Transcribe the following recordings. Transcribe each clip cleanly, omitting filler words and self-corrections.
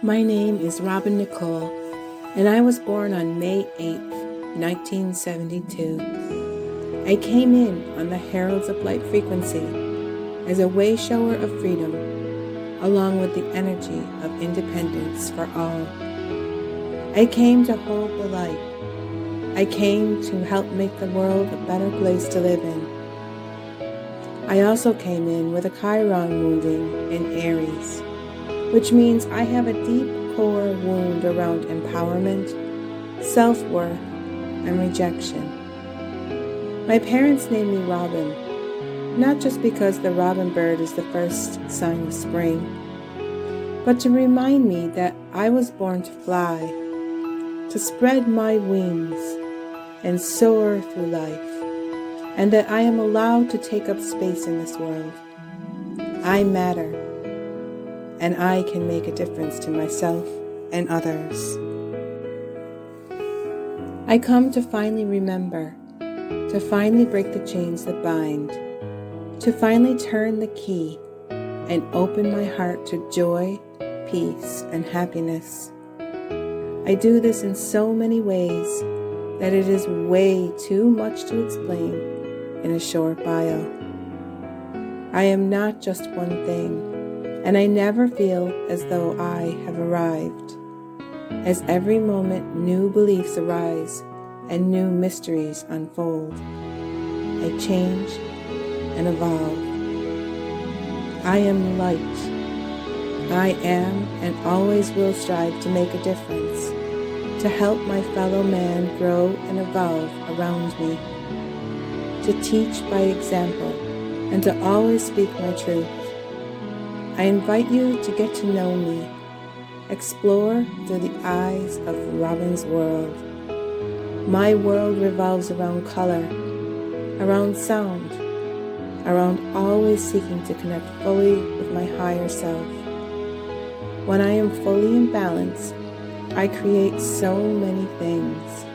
My name is Robin Nicole, and I was born on May 8th, 1972. I came in on the Heralds of Light frequency as a way shower of freedom, along with the energy of independence for all. I came to hold the light. I came to help make the world a better place to live in. I also came in with a Chiron wounding in Aries, which means I have a deep core wound around empowerment, self-worth, and rejection. My parents named me Robin, not just because the robin bird is the first sign of spring, but to remind me that I was born to fly, to spread my wings and soar through life, and that I am allowed to take up space in this world. I matter, and I can make a difference to myself and others. I come to finally remember, to finally break the chains that bind, to finally turn the key and open my heart to joy, peace, and happiness. I do this in so many ways that it is way too much to explain in a short bio. I am not just one thing, and I never feel as though I have arrived. As every moment new beliefs arise and new mysteries unfold, I change and evolve. I am light. I am and always will strive to make a difference, to help my fellow man grow and evolve around me, to teach by example, and to always speak my truth. I invite you to get to know me, explore through the eyes of Robin's world. My world revolves around color, around sound, around always seeking to connect fully with my higher self. When I am fully in balance, I create so many things.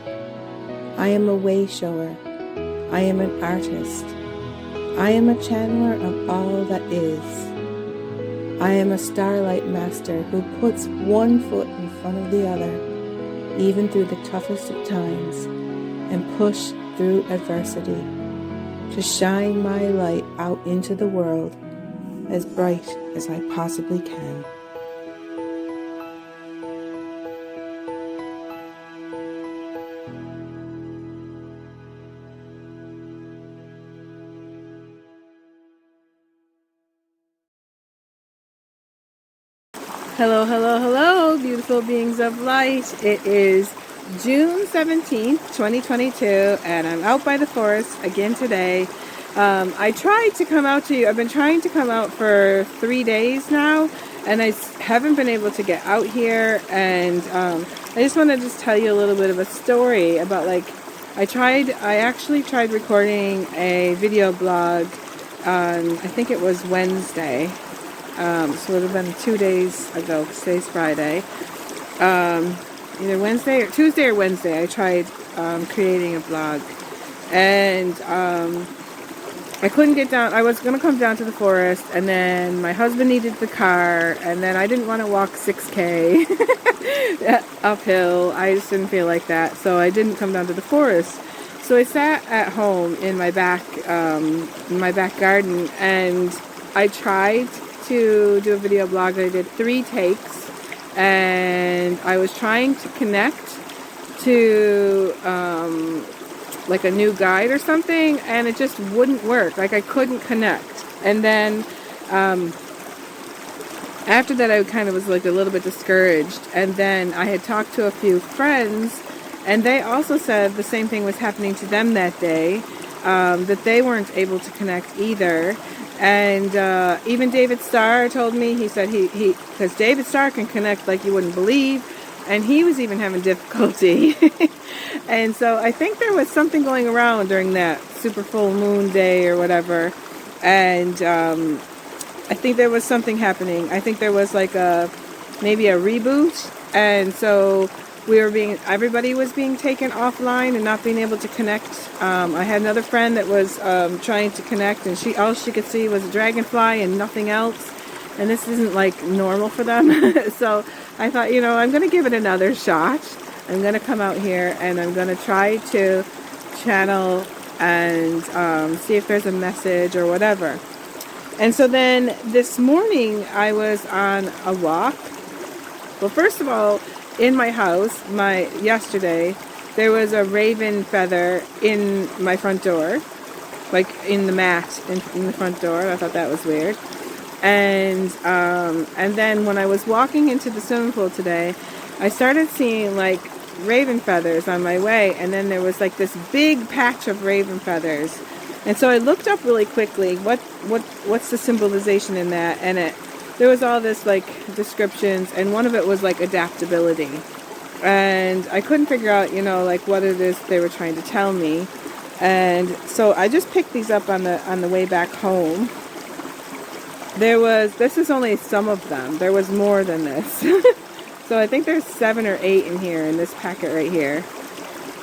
I am a way shower. I am an artist. I am a channeler of all that is. I am a starlight master who puts one foot in front of the other, even through the toughest of times, and push through adversity, to shine my light out into the world as bright as I possibly can. Hello, hello, hello, beautiful beings of light. It is June 17th, 2022, and I'm out by the forest again today. I tried to come out to you. I've been trying to come out for 3 days now, and I haven't been able to get out here. And I just want to just tell you a little bit of a story about, like, I actually tried recording a video blog on, I think it was Wednesday. So it would have been 2 days ago, because today's Friday. Either Wednesday or Tuesday or Wednesday, I tried creating a blog. And I couldn't get down. I was going to come down to the forest, and then my husband needed the car, and then I didn't want to walk 6K uphill. I just didn't feel like that, so I didn't come down to the forest. So I sat at home in my back garden, and I tried to do a video blog. I did 3 takes, and I was trying to connect to like a new guide or something, and it just wouldn't work. Like, I couldn't connect. And then after that, I kind of was like a little bit discouraged. And then I had talked to a few friends, and they also said the same thing was happening to them that day, that they weren't able to connect either. And even David Starr told me, he said because David Starr can connect like you wouldn't believe, and he was even having difficulty. And so I think there was something going around during that super full moon day or whatever, and I think there was something happening. I think there was like maybe a reboot, and so everybody was being taken offline and not being able to connect. I had another friend that was trying to connect, and all she could see was a dragonfly and nothing else. And this isn't like normal for them. So I thought, you know, I'm going to give it another shot. I'm going to come out here and I'm going to try to channel and see if there's a message or whatever. And so then this morning I was on a walk. Well, first of all, in my house, yesterday, there was a raven feather in my front door, like in the mat in the front door. I thought that was weird. And then when I was walking into the swimming pool today, I started seeing like raven feathers on my way, and then there was like this big patch of raven feathers. And so I looked up really quickly what's the symbolization in that, and there was all this like descriptions, and one of it was like adaptability. And I couldn't figure out, you know, like what it is they were trying to tell me. And so I just picked these up on the way back home. This is only some of them. There was more than this. So I think there's 7 or 8 in here in this packet right here.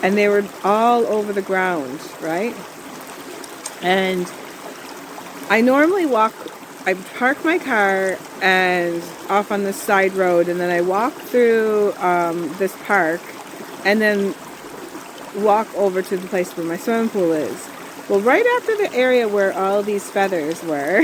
And they were all over the ground, right? And I normally I park my car and off on the side road, and then I walk through this park and then walk over to the place where my swimming pool is. Well, right after the area where all these feathers were,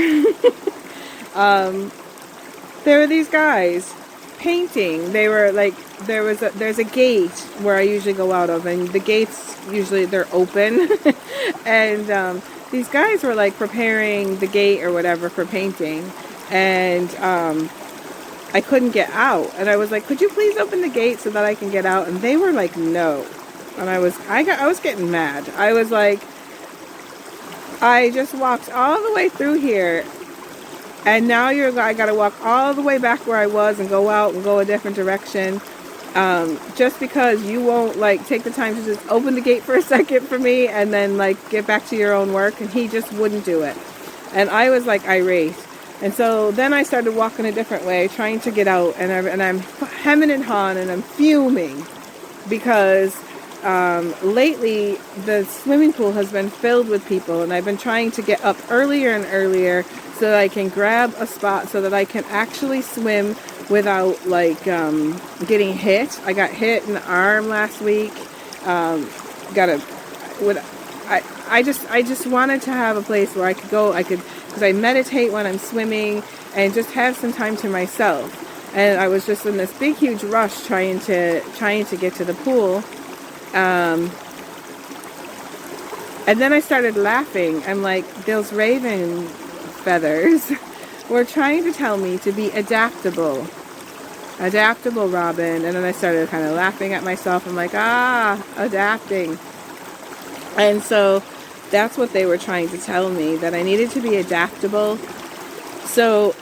there were these guys painting. They were like, there's a gate where I usually go out of, and the gates usually they're open. And these guys were like preparing the gate or whatever for painting, and I couldn't get out. And I was like, could you please open the gate so that I can get out? And they were like, no. And I was getting mad. I was like, I just walked all the way through here, and now I got to walk all the way back where I was and go out and go a different direction, just because you won't like take the time to just open the gate for a second for me and then like get back to your own work. And he just wouldn't do it, and I was like irate. And so then I started walking a different way, trying to get out, and I'm hemming and hawing, and I'm fuming because lately the swimming pool has been filled with people, and I've been trying to get up earlier and earlier so that I can grab a spot so that I can actually swim without like getting hit. I got hit in the arm last week. I just wanted to have a place where I could go. Because I meditate when I'm swimming and just have some time to myself. And I was just in this big huge rush trying to get to the pool. And then I started laughing. I'm like, those raven feathers were trying to tell me to be adaptable. Adaptable, Robin. And then I started kind of laughing at myself. I'm like, adapting. And so that's what they were trying to tell me, that I needed to be adaptable. So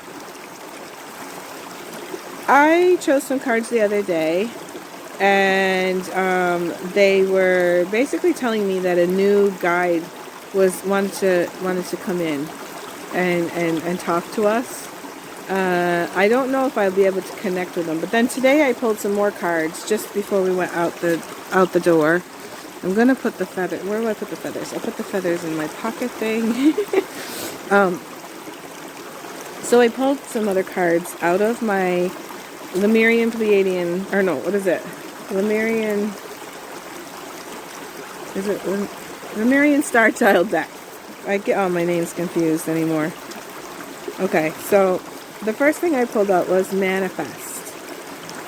I chose some cards the other day, and they were basically telling me that a new guide wanted to come in and talk to us. I don't know if I'll be able to connect with them, but then today I pulled some more cards just before we went out the door. I'm gonna put the feather. Where do I put the feathers? I put the feathers in my pocket thing. So I pulled some other cards out of my Lemurian Pleiadian, or no, what is it? Lemurian Star Child deck. I get all my names confused anymore. Okay, so the first thing I pulled out was manifest,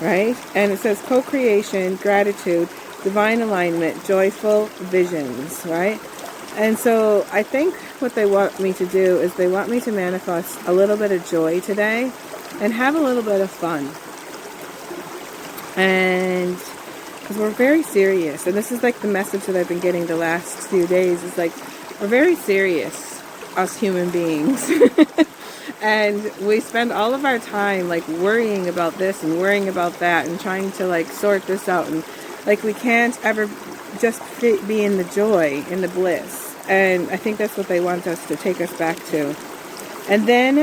right? And it says co-creation, gratitude, divine alignment, joyful visions, right? And so I think what they want me to do is they want me to manifest a little bit of joy today and have a little bit of fun. And because we're very serious, and this is like the message that I've been getting the last few days, is like, we're very serious, us human beings. And we spend all of our time like worrying about this and worrying about that and trying to like sort this out, and like we can't ever just be in the joy, in the bliss. And I think that's what they want us to take us back to. And then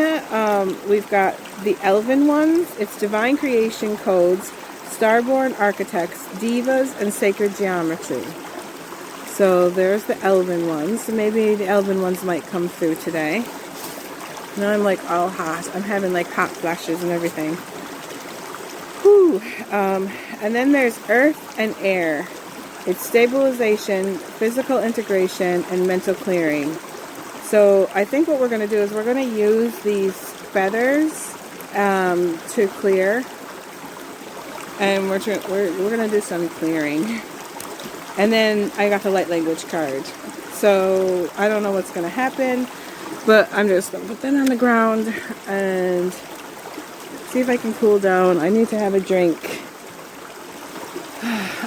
we've got the elven ones. It's divine creation codes, starborn architects, divas, and sacred geometry. So there's the elven ones. So maybe the elven ones might come through today. Now I'm like all hot. I'm having like hot flashes and everything. Whew. Ooh, and then there's earth and air. It's stabilization, physical integration, and mental clearing. So I think what we're going to do is we're going to use these feathers to clear, and we're going to do some clearing. And then I got the light language card. So I don't know what's going to happen, but I'm just going to put that on the ground and see if I can cool down. I need to have a drink.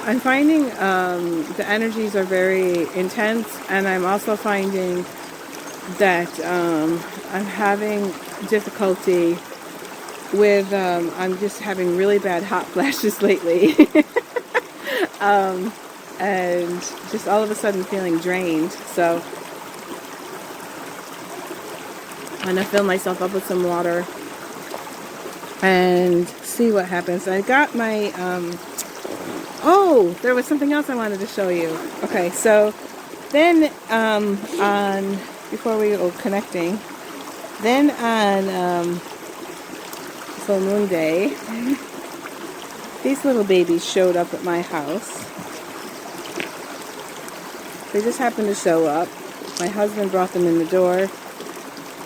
I'm finding the energies are very intense, and I'm also finding that I'm having difficulty with, I'm just having really bad hot flashes lately. And just all of a sudden feeling drained. So I'm going to fill myself up with some water and see what happens. I got my, oh, there was something else I wanted to show you. Okay, so then before we go connecting, then on full moon day, these little babies showed up at my house. They just happened to show up. My husband brought them in the door.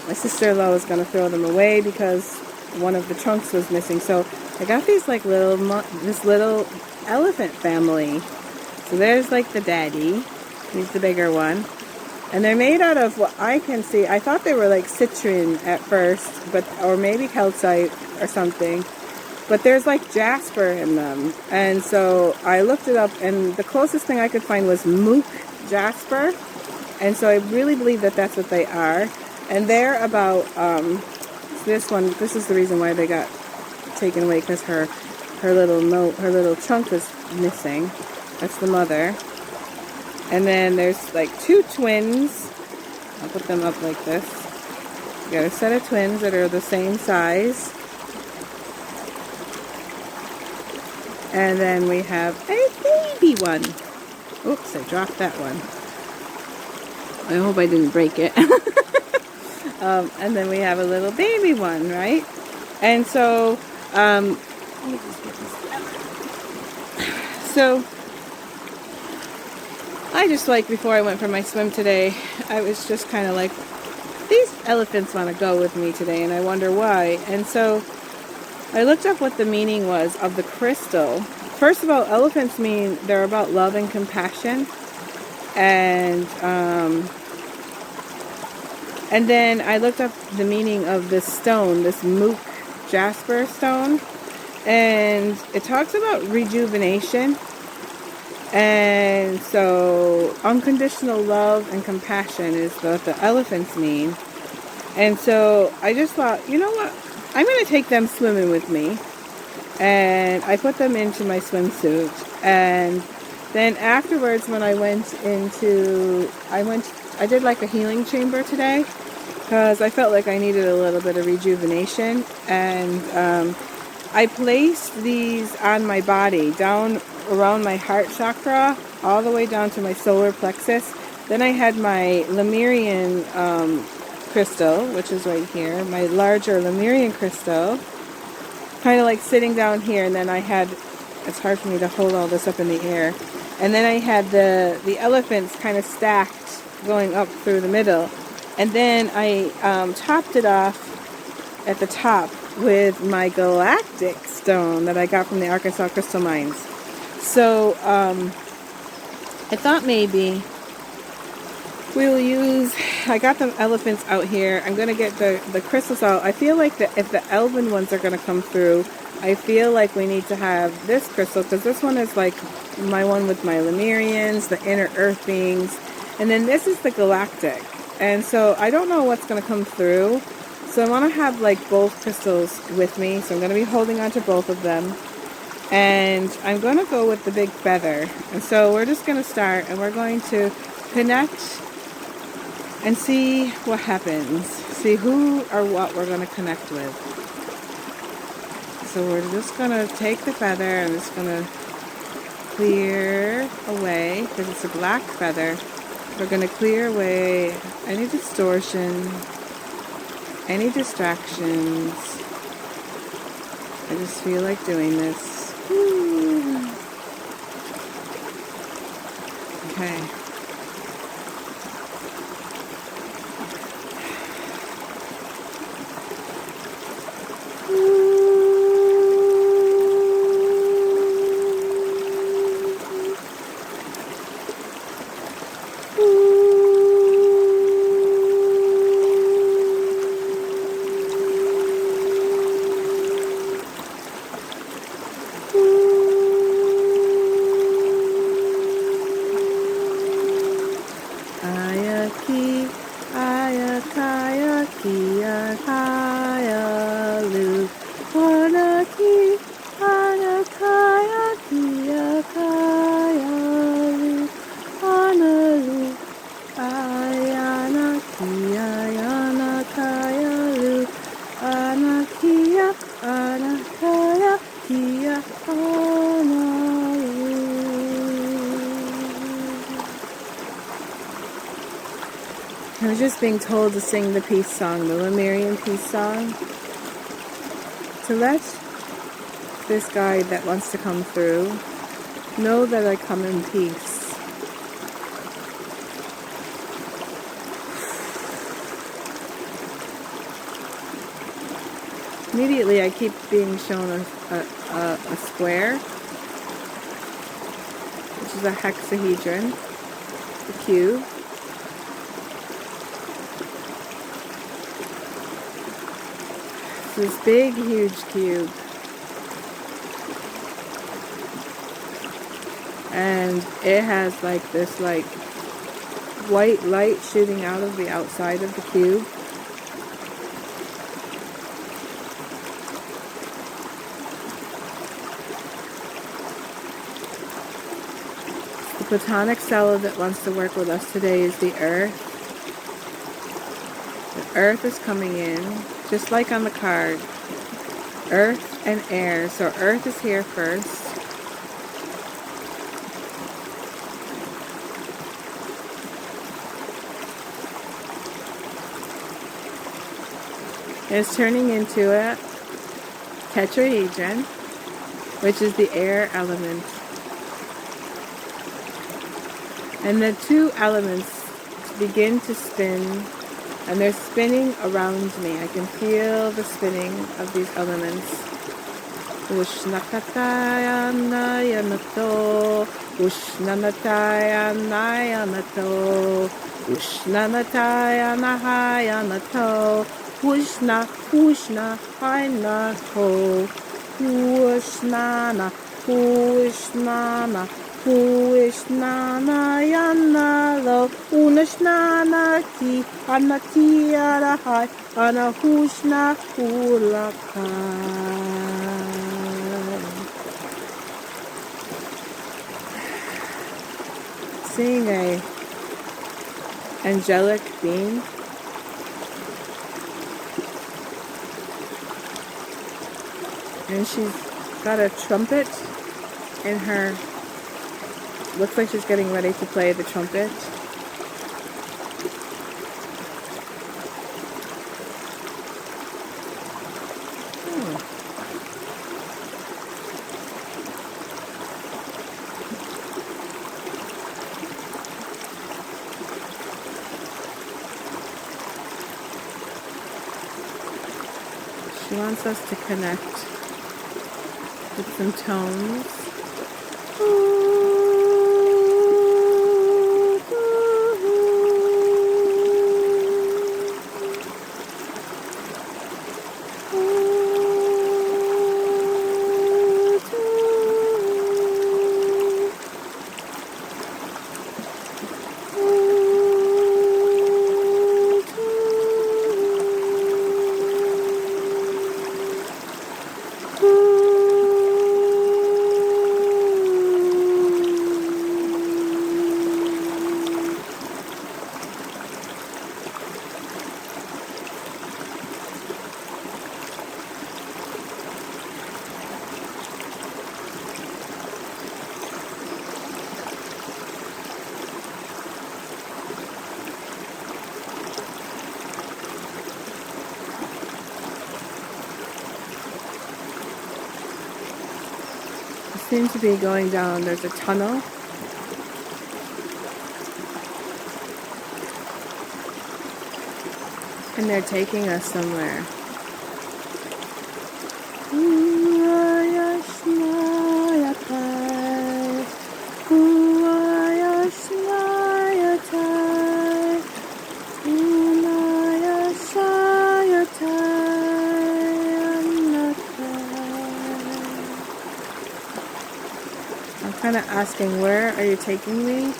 My sister-in-law was going to throw them away because one of the trunks was missing. So I got these like this little elephant family. So there's like the daddy. He's the bigger one. And they're made out of what I can see. I thought they were like citrine at first, or maybe calcite or something. But there's like jasper in them. And so I looked it up, and the closest thing I could find was mook jasper. And so I really believe that that's what they are. And they're about, this is the reason why they got taken away, because her little chunk was missing. That's the mother. And then there's like two twins. I'll put them up like this. You got a set of twins that are the same size. And then we have a baby one. Oops, I dropped that one. I hope I didn't break it. And then we have a little baby one, right? And so, let me just get this together. So, I just like, before I went for my swim today, I was just kind of like, these elephants want to go with me today, and I wonder why. And so, I looked up what the meaning was of the crystal. First of all, elephants mean they're about love and compassion. And then I looked up the meaning of this stone, this mook jasper stone. And it talks about rejuvenation. And so unconditional love and compassion is what the elephants mean. And so I just thought, you know what? I'm going to take them swimming with me. And I put them into my swimsuit. And then afterwards, when I did like a healing chamber today, because I felt like I needed a little bit of rejuvenation. And I placed these on my body, down around my heart chakra, all the way down to my solar plexus. Then I had my Lemurian crystal, which is right here, my larger Lemurian crystal, kind of like sitting down here. And then I had, it's hard for me to hold all this up in the air. And then I had the elephants kind of stacked going up through the middle. And then I topped it off at the top with my galactic stone that I got from the Arkansas Crystal Mines. So I thought maybe we'll use, I got the elephants out here. I'm going to get the crystals out. I feel like that if the elven ones are going to come through, I feel like we need to have this crystal, because this one is like my one with my Lemurians, the inner earth beings. And then this is the galactic. And so I don't know what's going to come through. So I want to have like both crystals with me. So I'm going to be holding on to both of them. And I'm going to go with the big feather. And so we're just going to start, and we're going to connect and see what happens. See who or what we're going to connect with. So we're just going to take the feather and it's going to clear away, because it's a black feather. We're going to clear away any distortion, any distractions. I just feel like doing this. Okay. Ayaki, ayakaya, kiyakaya, lu. Anaki, anakaya, kiyakaya, lu. Analu, ayana, kiyayana, kaya, lu. Anakia, anakaya, kia, analu. I was just being told to sing the peace song, the Lemurian peace song, to let this guide that wants to come through know that I come in peace. Immediately I keep being shown a square, which is a hexahedron, a cube. This big, huge cube, and it has like this white light shooting out of the outside of the cube. The platonic cell that wants to work with us today is the earth. The earth is coming in. Just like on the card, earth and air. So earth is here first. And it's turning into a tetrahedron, which is the air element. And the two elements begin to spin. And they're spinning around me. I can feel the spinning of these elements. Ushnakataya nayanato. Ushnanataya nayanato. Ushnanataya nahayanato. Ushna, ushna, hainato. Ushnana, ushnana. Uishnana yanalo, unashnana ki, anakiara hai, anahushna ulakai. Seeing a angelic being. And she's got a trumpet in her. Looks like she's getting ready to play the trumpet. She wants us to connect with some tones. Seem to be going down. There's a tunnel And they're taking us somewhere. I'm kind of asking, where are you taking me?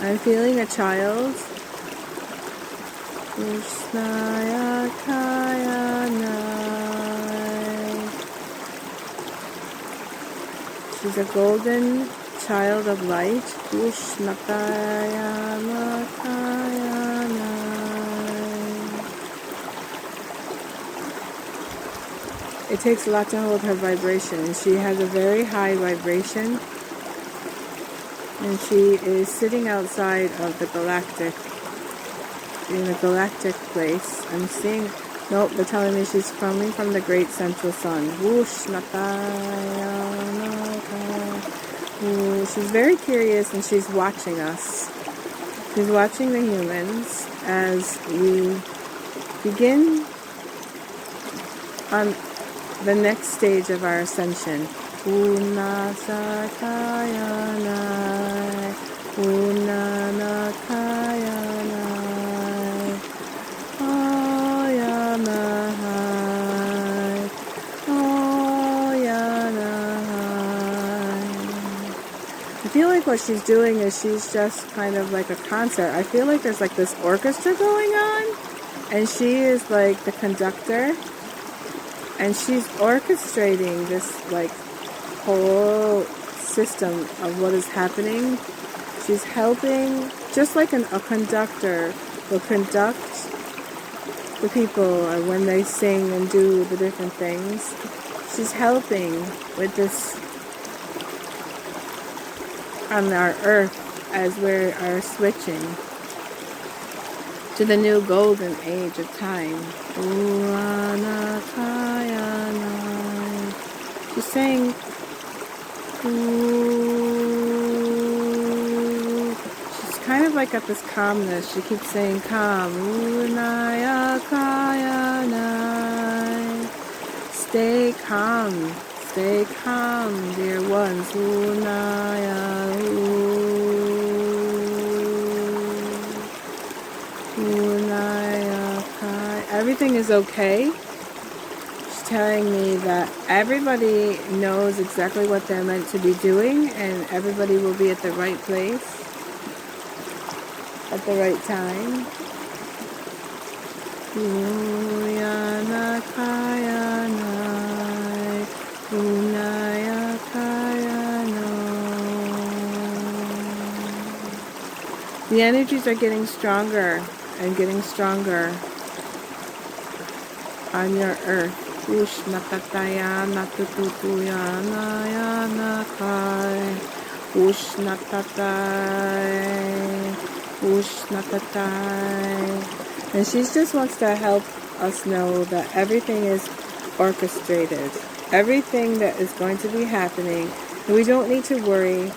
I'm feeling a child. She's a golden child of light. It takes a lot to hold her vibration. She has a very high vibration. And she is sitting outside of the galactic, in a galactic place. I'm seeing, nope, they're telling me she's coming from the great central sun. She's very curious and she's watching us. She's watching the humans as we begin on the next stage of our ascension. I feel like what she's doing is she's just kind of like a concert. I feel like there's like this orchestra going on, and she is like the conductor, and she's orchestrating this like whole system of what is happening. She's helping, just like a conductor will conduct the people when they sing and do the different things. She's helping with this on our earth as we are switching to the new golden age of time. She's saying, she's kind of like at this calmness. She keeps saying calm. Stay calm. Stay calm, dear ones. Everything is okay. She's telling me that everybody knows exactly what they're meant to be doing, and everybody will be at the right place at the right time. The energies are getting stronger and getting stronger on your earth. And she just wants to help us know that everything is orchestrated. Everything that is going to be happening. We don't need to worry.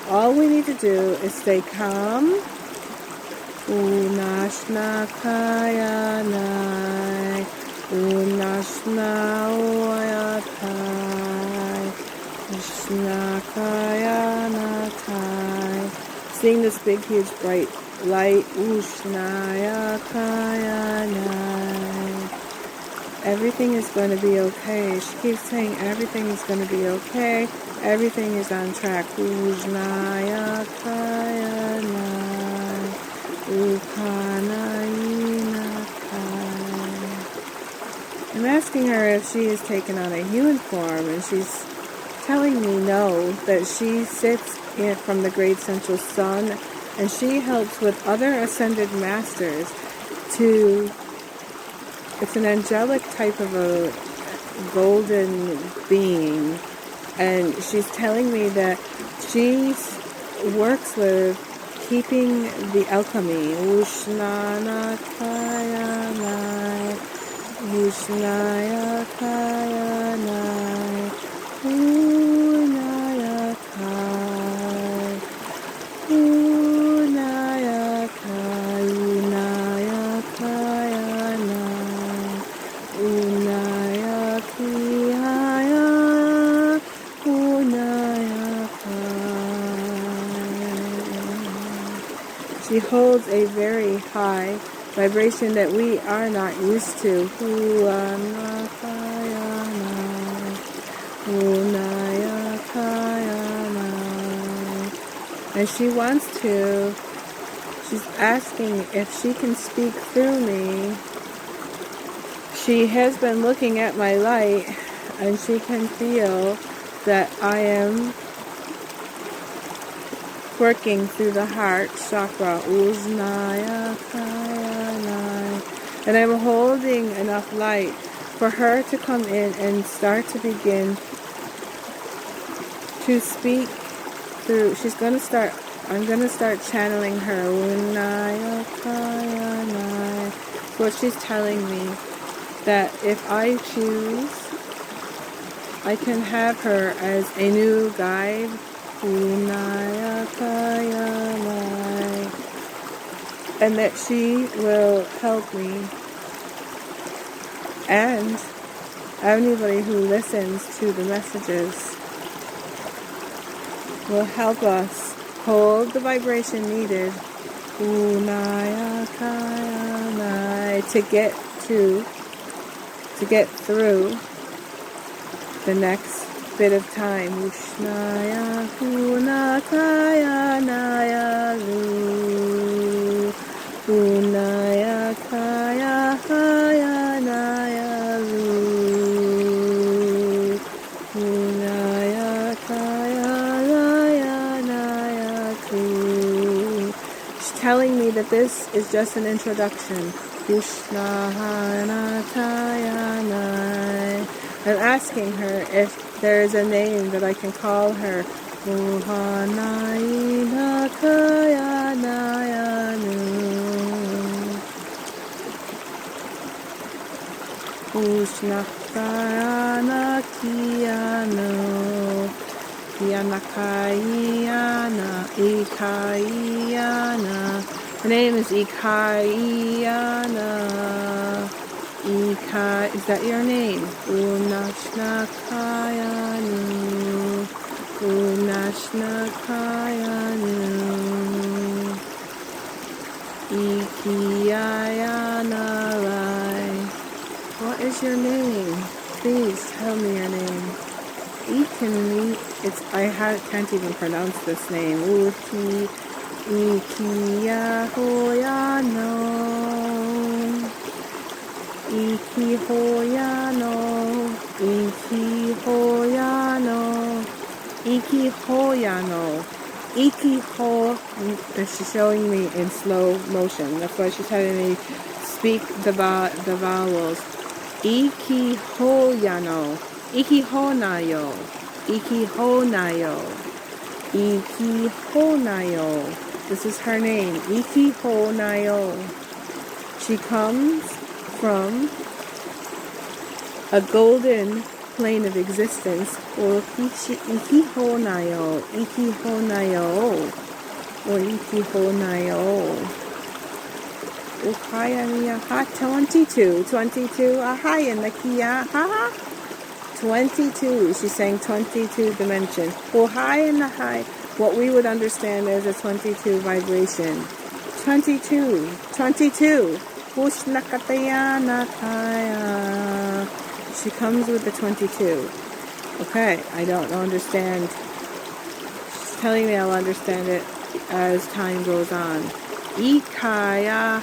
All we need to do is stay calm. Seeing this big, huge, bright light. Everything is going to be okay. She keeps saying everything is going to be okay. Everything is on track. I'm asking her if she has taken on a human form, and she's telling me no, that she sits from the great central sun, and she helps with other ascended masters to, it's an angelic type of a golden being, and she's telling me that she works with keeping the alchemy. Ushnaya Kaya Nai, Unaya Kai, Unaya Kai, Unaya Kaya Nai, Unaya Kihaya, Unaya Kai. She holds a very high vibration that we are not used to. And she wants to, she's asking if she can speak through me. She has been looking at my light and she can feel that I am working through the heart chakra. And I'm holding enough light for her to come in and start to begin to speak through. She's going to start, I'm going to start channeling her. What she's telling me, that if I choose, I can have her as a new guide. And that she will help me, and anybody who listens to the messages will help us hold the vibration needed to get through the next bit of time. Ushnaya Kunakaya Naya Lu, Unaya Kaya Haya Naya Lu, Unaya Kaya Haya Naya Lu. She's telling me that this is just an introduction. Ushnaya Kaya Naya. I'm asking her if there is a name that I can call her. Her name is E-ki-honio. E-ki, is that your name? Unashnakayanu, Unashnakayanu, E-ki-honio. What is your name? Please tell me your name. Can't even pronounce this name. E-ki-honio. E-ki-honio, E-ki-honio, E-ki-honio, E-ki-ho. She's showing me in slow motion. That's why she's having me speak the vowels. E-ki-honio, E-ki-honio, E-ki-honio, E-ki-honio. This is her name, E-ki-honio. She comes from a golden plane of existence, or E-ki-honio, E-ki-honio, or E-ki-honio. Ukaya niya ha 22, ahaya nakiya ha 22. She's saying 22 dimension. Uhaya na high, what we would understand as a 22 vibration. 22. She comes with the 22. Okay, I don't understand. She's telling me I'll understand it as time goes on. E-ki-honio,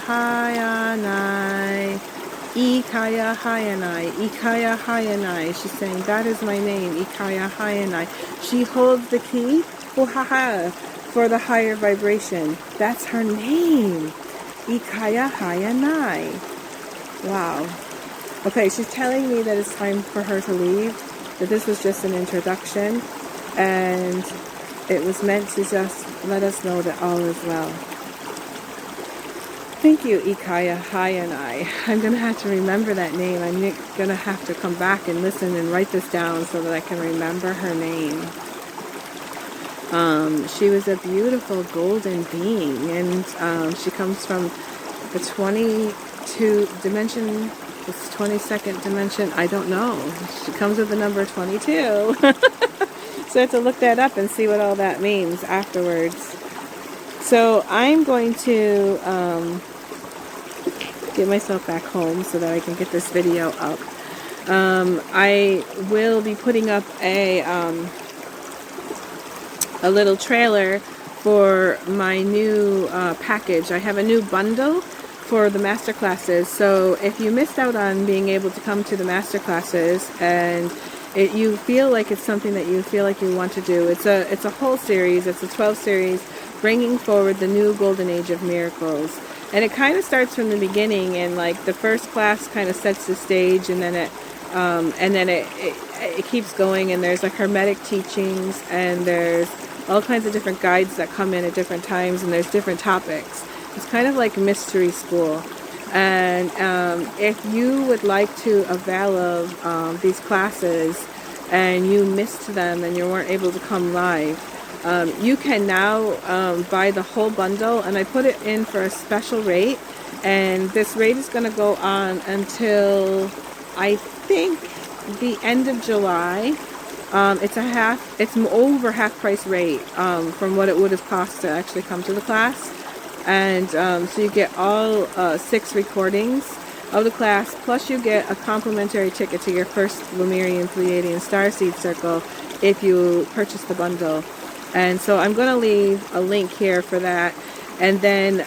E-ki-honio, E-ki-honio. She's saying that is my name, E-ki-honio. She holds the key for the higher vibration. That's her name. E-ki-honio. Wow. Okay, she's telling me that it's time for her to leave, that this was just an introduction, and it was meant to just let us know that all is well. Thank you, E-ki-honio. I'm going to have to remember that name. I'm going to have to come back and listen and write this down so that I can remember her name. She was a beautiful golden being, and she comes from the 22 dimension, this 22nd dimension, I don't know. She comes with the number 22. So I have to look that up and see what all that means afterwards. So I'm going to get myself back home so that I can get this video up. I will be putting up a little trailer for my new package. I have a new bundle for the master classes. So if you missed out on being able to come to the master classes and you feel like it's something that you feel like you want to do, it's a whole series. It's a 12 series bringing forward the new golden age of miracles. And it kind of starts from the beginning, and like the first class kind of sets the stage, and then it keeps going, and there's like hermetic teachings, and there's all kinds of different guides that come in at different times, and there's different topics. It's kind of like mystery school. And if you would like to avail of these classes and you missed them and you weren't able to come live, you can now buy the whole bundle, and I put it in for a special rate, and this rate is going to go on until I think the end of July. It's over half price rate from what it would have cost to actually come to the class. And so you get all 6 recordings of the class, plus you get a complimentary ticket to your first Lemurian Pleiadian Starseed Circle if you purchase the bundle. And so I'm going to leave a link here for that. And then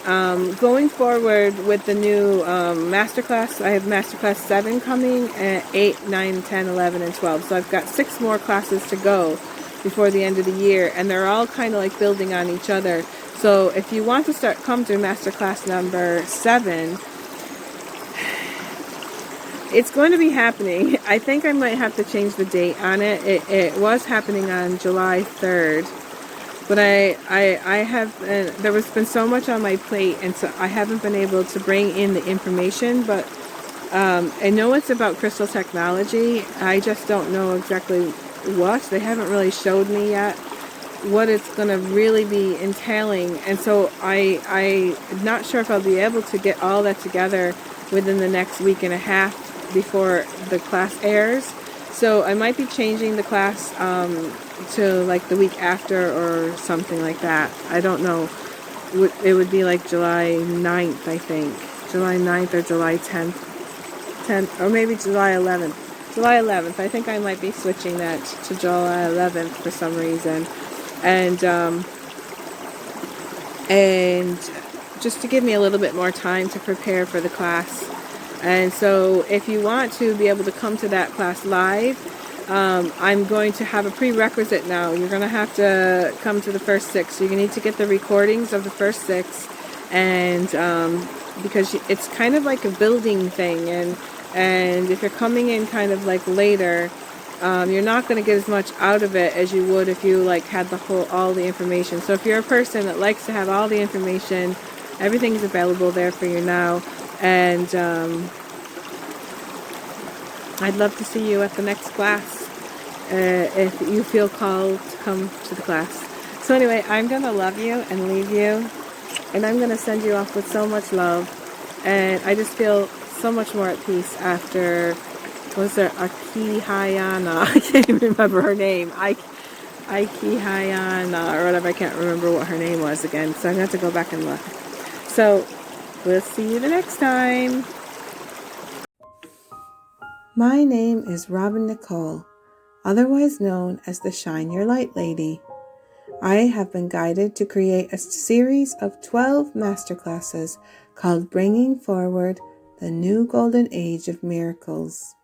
going forward with the new masterclass, I have masterclass 7 coming, and 8, 9, 10, 11, and 12. So I've got 6 more classes to go before the end of the year, and they're all kind of like building on each other. So if you want to come to masterclass number 7, it's going to be happening. I think I might have to change the date on it. It was happening on July 3rd. But I have, there has been so much on my plate, and so I haven't been able to bring in the information, but I know it's about crystal technology. I just don't know exactly what. They haven't really showed me yet what it's going to really be entailing, and so I'm not sure if I'll be able to get all that together within the next week and a half before the class airs. So I might be changing the class to like the week after or something like that. I don't know. It would be like July 9th, I think. July 9th or July 10th, or maybe July 11th. July 11th. I think I might be switching that to July 11th for some reason. And just to give me a little bit more time to prepare for the class. And so if you want to be able to come to that class live, I'm going to have a prerequisite now. You're going to have to come to the first 6. So you need to get the recordings of the first 6, and because it's kind of like a building thing, and if you're coming in kind of like later, you're not going to get as much out of it as you would if you like had all the information. So if you're a person that likes to have all the information, everything's available there for you now. And I'd love to see you at the next class if you feel called to come to the class. So anyway, I'm going to love you and leave you, and I'm going to send you off with so much love. And I just feel so much more at peace after, was there E-ki-honio? I can't even remember her name. E-ki-honio or whatever. I can't remember what her name was again. So I'm going to have to go back and look. So we'll see you the next time. My name is Robin Nicole, otherwise known as the Shine Your Light Lady. I have been guided to create a series of 12 masterclasses called Bringing Forward the New Golden Age of Miracles.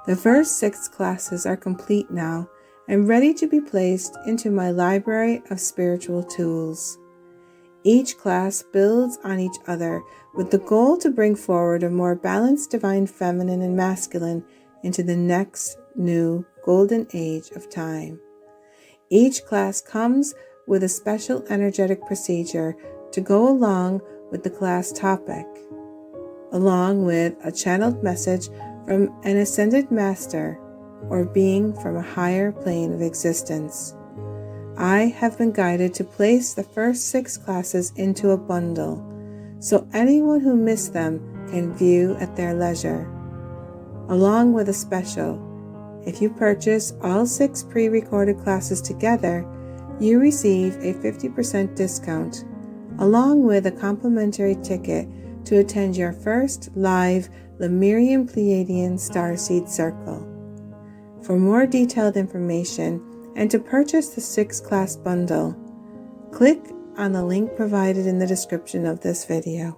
The first 6 classes are complete now and ready to be placed into my library of spiritual tools. Each class builds on each other with the goal to bring forward a more balanced divine feminine and masculine into the next new golden age of time. Each class comes with a special energetic procedure to go along with the class topic, along with a channeled message from an ascended master or being from a higher plane of existence. I have been guided to place the first 6 classes into a bundle, so anyone who missed them can view at their leisure. Along with a special, if you purchase all 6 pre-recorded classes together, you receive a 50% discount, along with a complimentary ticket to attend your first live Lemurian Pleiadian Starseed Circle. For more detailed information and to purchase the 6-class bundle, click on the link provided in the description of this video.